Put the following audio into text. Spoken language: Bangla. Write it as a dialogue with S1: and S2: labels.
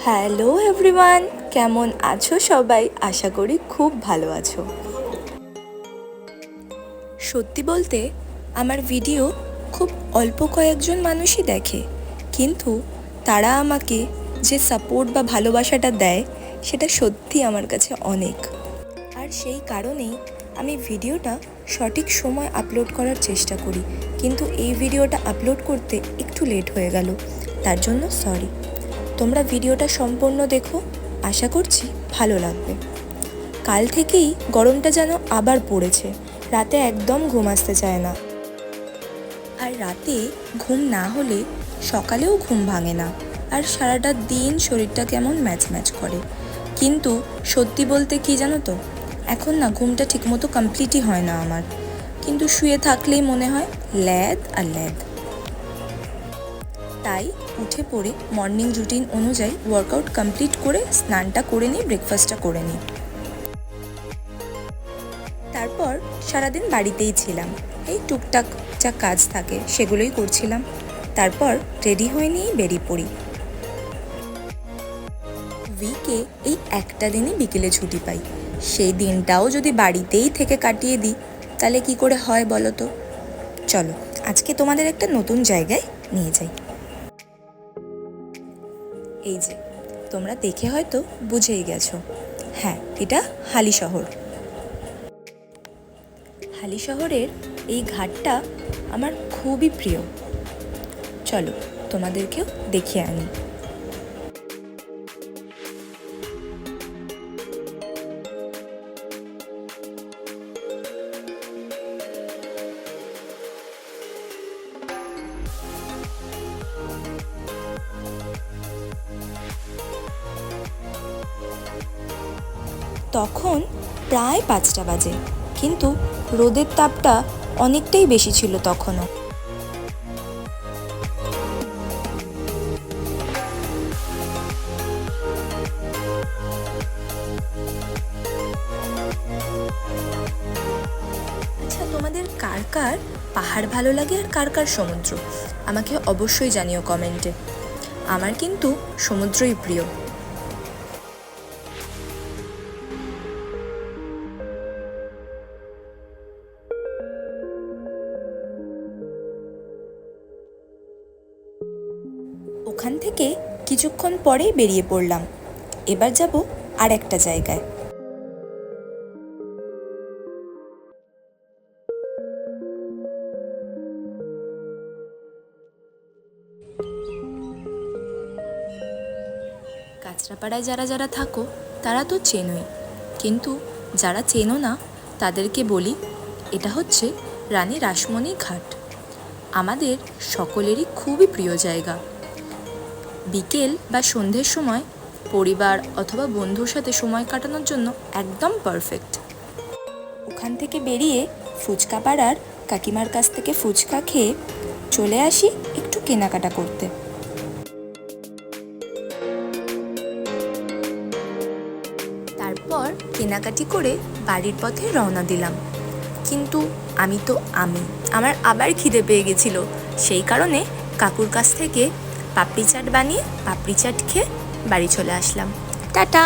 S1: হ্যালো এভরিওয়ান, কেমন আছো সবাই? আশা করি খুব ভালো আছো। সত্যি বলতে আমার ভিডিও খুব অল্প কয়েকজন মানুষই দেখে, কিন্তু তারা আমাকে যে সাপোর্ট বা ভালোবাসাটা দেয় সেটা সত্যি আমার কাছে অনেক। আর সেই কারণেই আমি ভিডিওটা সঠিক সময় আপলোড করার চেষ্টা করি, কিন্তু এই ভিডিওটা আপলোড করতে একটু লেট হয়ে গেল, তার জন্য সরি। তোমরা ভিডিওটা সম্পূর্ণ দেখো, আশা করছি ভালো লাগবে। কাল থেকেই গরমটা যেন আবার পড়েছে, রাতে একদম ঘুম আসতে চায় না, আর রাতে ঘুম না হলে সকালেও ঘুম ভাঙে না, আর সারাটা দিন শরীরটা কেমন ম্যাচ ম্যাচ করে। কিন্তু সত্যি বলতে কি জানো তো, এখন না ঘুমটা ঠিকমতো কমপ্লিটই হয় না আমার, কিন্তু শুয়ে থাকলেই মনে হয় ল্যাদ আর ল্যাদ। তাই উঠে পড়ে মর্নিং রুটিন অনুযায়ী ওয়ার্কআউট কমপ্লিট করে স্নানটা করে নিই, ব্রেকফাস্টটা করে নিই। তারপর সারাদিন বাড়িতেই ছিলাম, এই টুকটাক যা কাজ থাকে সেগুলোই করছিলাম। তারপর রেডি হয়ে নিয়েই বেরিয়ে পড়ি। উইকে এই একটা দিনই বিকেলে ছুটি পাই, সেই দিনটাও যদি বাড়িতেই থেকে কাটিয়ে দিই তাহলে কি করে হয় বলো তো। চলো আজকে তোমাদের একটা নতুন জায়গায় নিয়ে যাই। এই যে তোমরা দেখে হয়তো বুঝেই গেছো, হ্যাঁ এটা হালিশহর। হালিশহরের এই ঘাটটা আমার খুবই প্রিয়। চলো তোমাদেরকেও দেখিয়ে আনি। তখন প্রায় 5টা বাজে, কিন্তু রোদের তাপটা অনেকটাই বেশি ছিল তখনও। আচ্ছা, তোমাদের কার কার পাহাড় ভালো লাগে আর কার কার সমুদ্র, আমাকে অবশ্যই জানিও কমেন্টে। আমার কিন্তু সমুদ্রই প্রিয়। ওখান থেকে কিছুক্ষণ পরেই বেরিয়ে পড়লাম। এবার যাব আর একটা জায়গায়। কাঁচরাপাড়ায় যারা যারা থাকো তারা তো চেনোই, কিন্তু যারা চেনো না তাদেরকে বলি, এটা হচ্ছে রানী রাসমণি ঘাট। আমাদের সকলেরই খুবই প্রিয় জায়গা। বিকেল বা সন্ধ্যের সময় পরিবার অথবা বন্ধুর সাথে সময় কাটানোর জন্য একদম পারফেক্ট। ওখান থেকে বেরিয়ে ফুচকা পাড়ার কাকিমার কাছ থেকে ফুচকা খেয়ে চলে আসি একটু কেনাকাটা করতে। তারপর কেনাকাটি করে বাড়ির পথে রওনা দিলাম। কিন্তু আমার আবার খিদে পেয়ে গেছিল, সেই কারণে কাকুর কাছ থেকে পাপড়ি চাট বানিয়ে পাপড়ি চাট খেয়ে বাড়ি চলে আসলাম। টাটা।